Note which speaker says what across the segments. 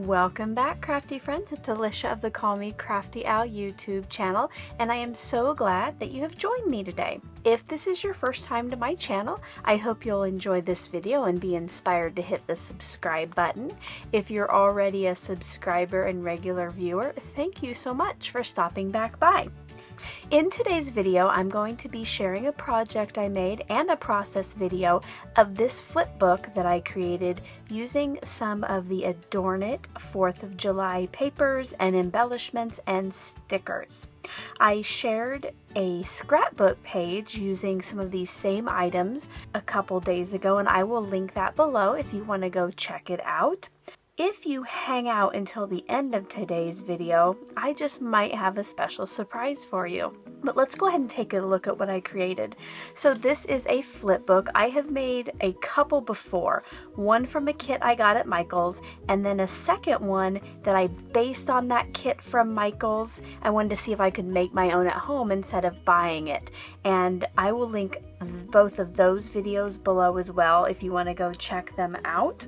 Speaker 1: Welcome back, crafty friends. It's Alicia of the Call Me Crafty Al YouTube channel, and I am so glad that you have joined me today. If this is your first time to my channel, I hope you'll enjoy this video and be inspired to hit the subscribe button. If you're already a subscriber and regular viewer, thank you so much for stopping back by. In today's video, I'm going to be sharing a project I made and a process video of this flipbook that I created using some of the ADORNit 4th of July papers and embellishments and stickers. I shared a scrapbook page using some of these same items a couple days ago, and I will link that below if you want to go check it out. If you hang out until the end of today's video, I just might have a special surprise for you. But let's go ahead and take a look at what I created. So this is a flipbook. I have made a couple before. One from a kit I got at Michael's, and then a second one that I based on that kit from Michael's. I wanted to see if I could make my own at home instead of buying it. And I will link both of those videos below as well if you want to go check them out.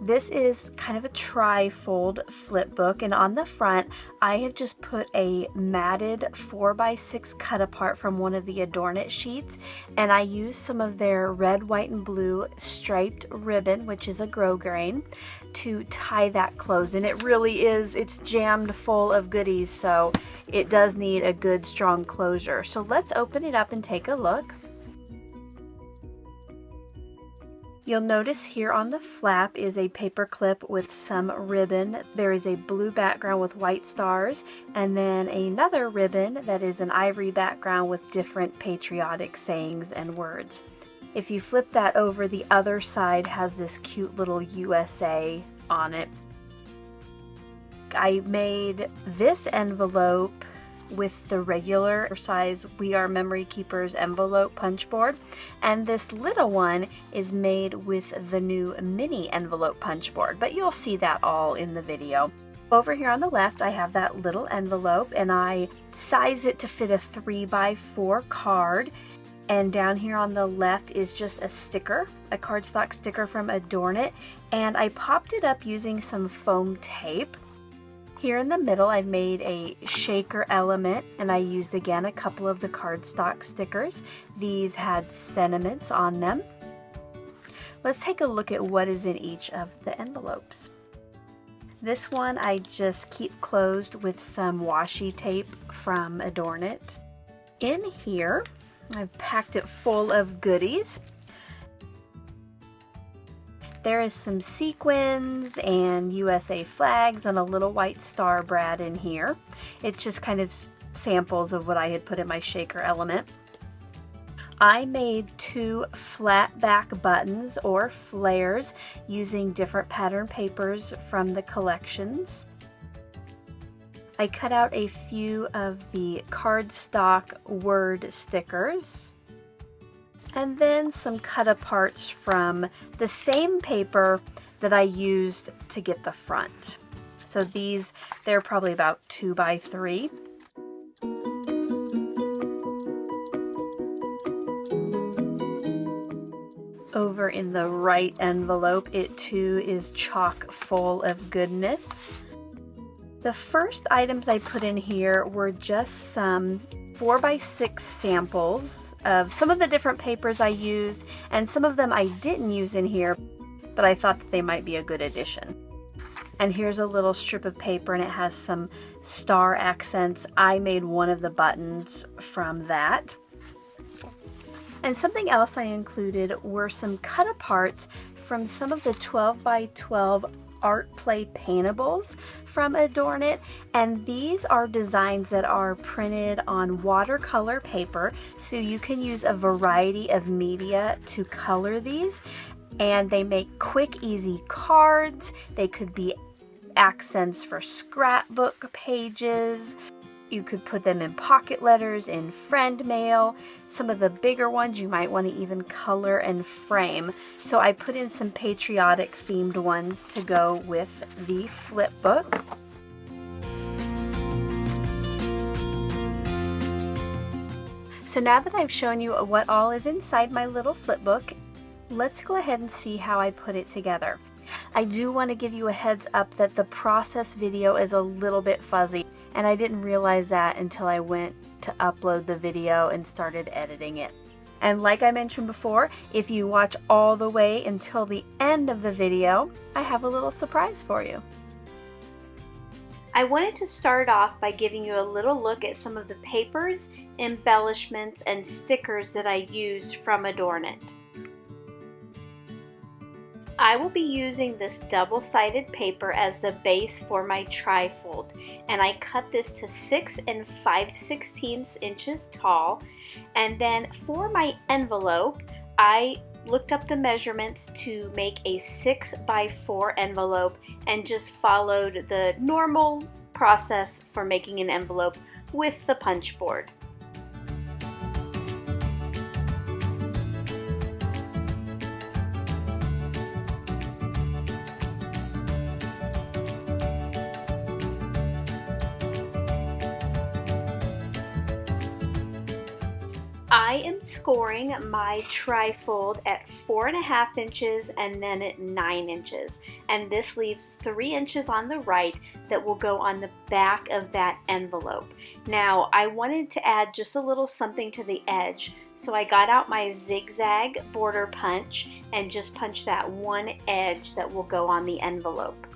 Speaker 1: This is kind of a tri-fold flip book, and on the front I have just put a matted 4x6 cut apart from one of the ADORNit sheets, and I used some of their red, white, and blue striped ribbon, which is a grosgrain, to tie that closed. And it really is, it's jammed full of goodies, so it does need a good strong closure. So let's open it up and take a look. You'll notice here on the flap is a paper clip with some ribbon. There is a blue background with white stars, and then another ribbon that is an ivory background with different patriotic sayings and words. If you flip that over, the other side has this cute little USA on it. I made this envelope with the regular size We Are Memory Keepers envelope punch board, and this little one is made with the new mini envelope punch board, but you'll see that all in the video. Over here on the left I have that little envelope, and I size it to fit a 3x4 card, and down here on the left is just a sticker, a cardstock sticker from ADORNit, and I popped it up using some foam tape. Here in the middle I've made a shaker element, and I used again a couple of the cardstock stickers. These had sentiments on them. Let's take a look at what is in each of the envelopes. This one I just keep closed with some washi tape from ADORNit. In here I've packed it full of goodies. There is some sequins and USA flags and a little white star brad in here. It's just kind of samples of what I had put in my shaker element. I made 2 flat back buttons or flares using different pattern papers from the collections. I cut out a few of the cardstock word stickers, and then some cut aparts from the same paper that I used to get the front. So these, they're probably about 2x3. Over in the right envelope, it too is chock full of goodness. The first items I put in here were just some 4x6 samples of some of the different papers I used, and some of them I didn't use in here, but I thought that they might be a good addition. And here's a little strip of paper, and it has some star accents. I made one of the buttons from that. And something else I included were some cut aparts from some of the 12x12 art play paintables from ADORNit, and these are designs that are printed on watercolor paper, so you can use a variety of media to color these, and they make quick, easy cards. They could be accents for scrapbook pages. You could put them in pocket letters, in friend mail. Some of the bigger ones you might want to even color and frame. So I put in some patriotic themed ones to go with the flip book. So now that I've shown you what all is inside my little flip book, let's go ahead and see how I put it together. I do want to give you a heads up that the process video is a little bit fuzzy, and I didn't realize that until I went to upload the video and started editing it. And like I mentioned before, if you watch all the way until the end of the video, I have a little surprise for you. I wanted to start off by giving you a little look at some of the papers, embellishments, and stickers that I used from ADORNit. I will be using this double-sided paper as the base for my trifold, and I cut this to 6 5/16 inches tall. And then for my envelope, I looked up the measurements to make a 6 by 4 envelope and just followed the normal process for making an envelope with the punch board. I am scoring my trifold at 4.5 inches and then at 9 inches. And this leaves 3 inches on the right that will go on the back of that envelope. Now, I wanted to add just a little something to the edge, so I got out my zigzag border punch and just punched that one edge that will go on the envelope.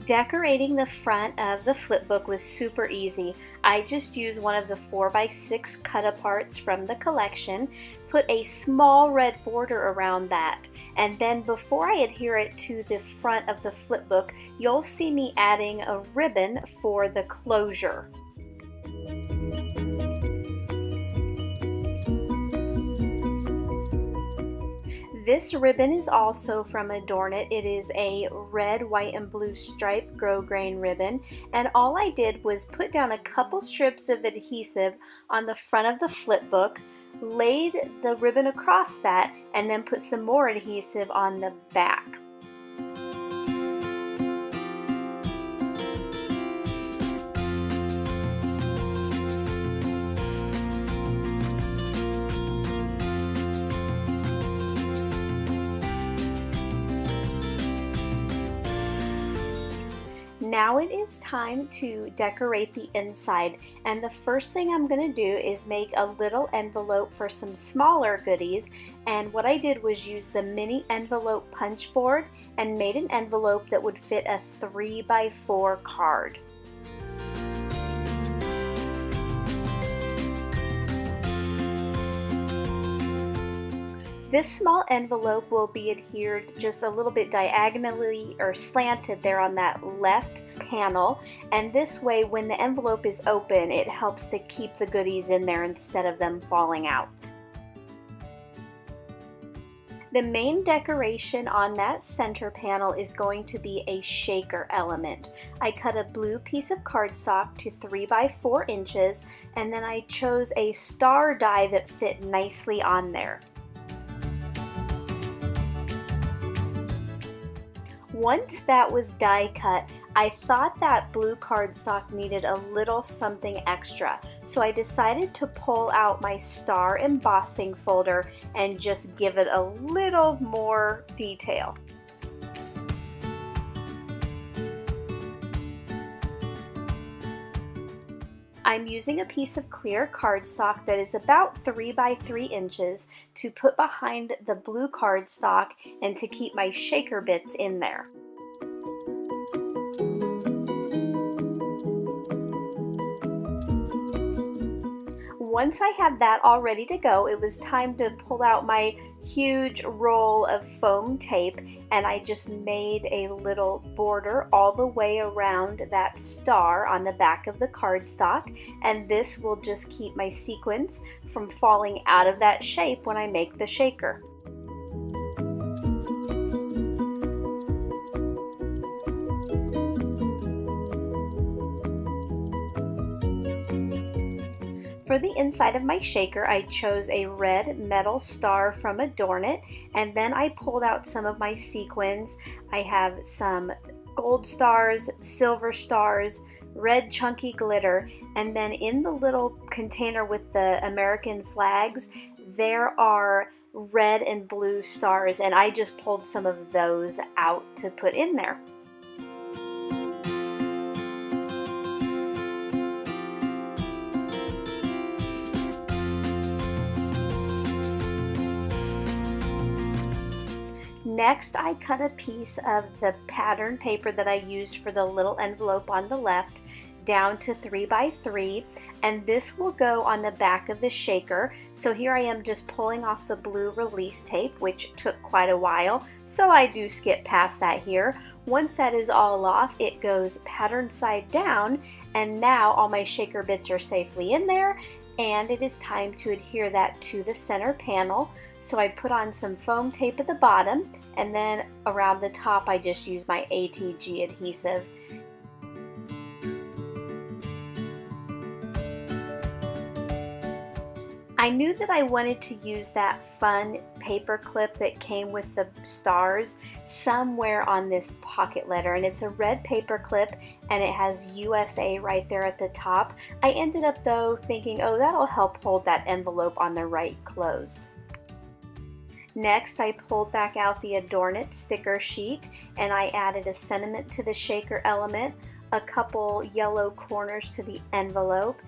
Speaker 1: Decorating the front of the flipbook was super easy. I just used one of the 4x6 cut-aparts from the collection, put a small red border around that, and then before I adhere it to the front of the flipbook, you'll see me adding a ribbon for the closure. This ribbon is also from ADORNit. It is a red, white, and blue striped grosgrain ribbon, and all I did was put down a couple strips of adhesive on the front of the flipbook, laid the ribbon across that, and then put some more adhesive on the back. Now it is time to decorate the inside, and the first thing I'm going to do is make a little envelope for some smaller goodies. And what I did was use the mini envelope punch board and made an envelope that would fit a 3x4 card. This small envelope will be adhered just a little bit diagonally or slanted there on that left panel, and this way when the envelope is open it helps to keep the goodies in there instead of them falling out. The main decoration on that center panel is going to be a shaker element. I cut a blue piece of cardstock to 3x4 inches, and then I chose a star die that fit nicely on there. Once that was die cut, I thought that blue cardstock needed a little something extra, so I decided to pull out my star embossing folder and just give it a little more detail. I'm using a piece of clear cardstock that is about 3x3 inches to put behind the blue cardstock and to keep my shaker bits in there. Once I had that all ready to go, it was time to pull out my huge roll of foam tape, and I just made a little border all the way around that star on the back of the cardstock, and this will just keep my sequins from falling out of that shape when I make the shaker. For the inside of my shaker, I chose a red metal star from ADORNit, and then I pulled out some of my sequins. I have some gold stars, silver stars, red chunky glitter, and then in the little container with the American flags, there are red and blue stars, and I just pulled some of those out to put in there. Next, I cut a piece of the pattern paper that I used for the little envelope on the left down to 3 by 3, and this will go on the back of the shaker. So here I am just pulling off the blue release tape, which took quite a while, so I do skip past that here. Once that is all off, it goes pattern side down, and now all my shaker bits are safely in there, and it is time to adhere that to the center panel. So I put on some foam tape at the bottom, and then around the top I just use my ATG adhesive. I knew that I wanted to use that fun paper clip that came with the stars somewhere on this pocket letter, and it's a red paper clip and it has USA right there at the top. I ended up though thinking, oh, that'll help hold that envelope on the right closed. Next, I pulled back out the ADORNit sticker sheet and I added a sentiment to the shaker element, a couple yellow corners to the envelope,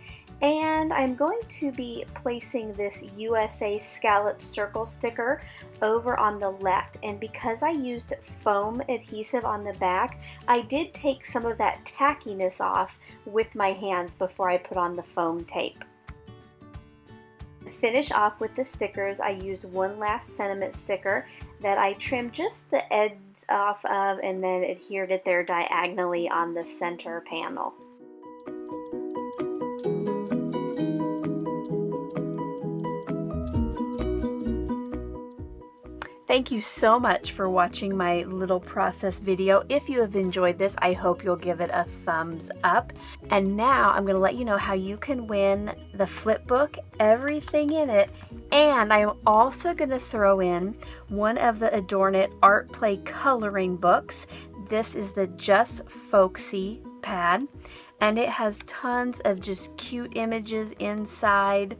Speaker 1: and I'm going to be placing this USA scallop circle sticker over on the left. And because I used foam adhesive on the back, I did take some of that tackiness off with my hands before I put on the foam tape. To finish off with the stickers, I used one last sentiment sticker that I trimmed just the ends off of and then adhered it there diagonally on the center panel. Thank you so much for watching my little process video. If you have enjoyed this, I hope you'll give it a thumbs up. And now I'm going to let you know how you can win the flipbook, everything in it, and I'm also going to throw in one of the ADORNit Art Play coloring books. This is the Just Folksy pad, and it has tons of just cute images inside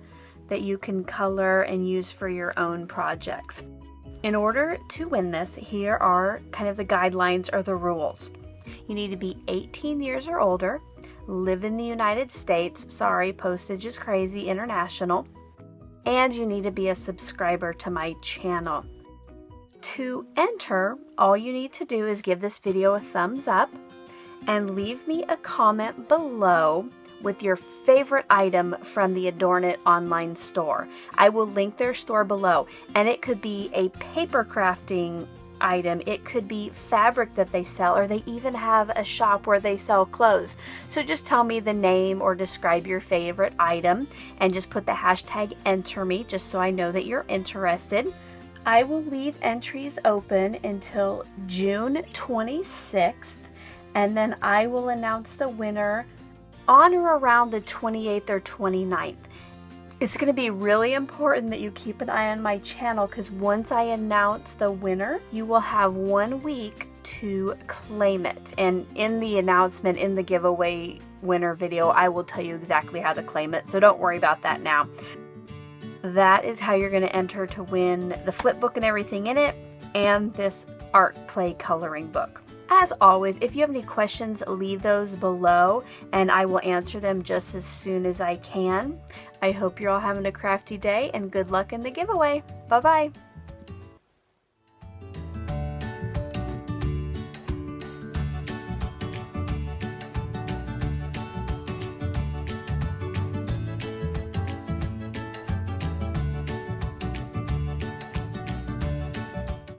Speaker 1: that you can color and use for your own projects. In order to win this, here are kind of the guidelines or the rules. You need to be 18 years or older, live in the United States, sorry, postage is crazy, international, and you need to be a subscriber to my channel. To enter, all you need to do is give this video a thumbs up and leave me a comment below with your favorite item from the ADORNit online store. I will link their store below, and it could be a paper crafting item, it could be fabric that they sell, or they even have a shop where they sell clothes. So just tell me the name or describe your favorite item and just put the hashtag #EnterMe just so I know that you're interested. I will leave entries open until June 26th, and then I will announce the winner on or around the 28th or 29th. It's going to be really important that you keep an eye on my channel, because once I announce the winner, you will have 1 week to claim it. And in the announcement, in the giveaway winner video, I will tell you exactly how to claim it, so don't worry about that now. That is how you're going to enter to win the flipbook and everything in it, and this art play coloring book. As always, if you have any questions, leave those below and I will answer them just as soon as I can. I hope you're all having a crafty day and good luck in the giveaway. Bye-bye.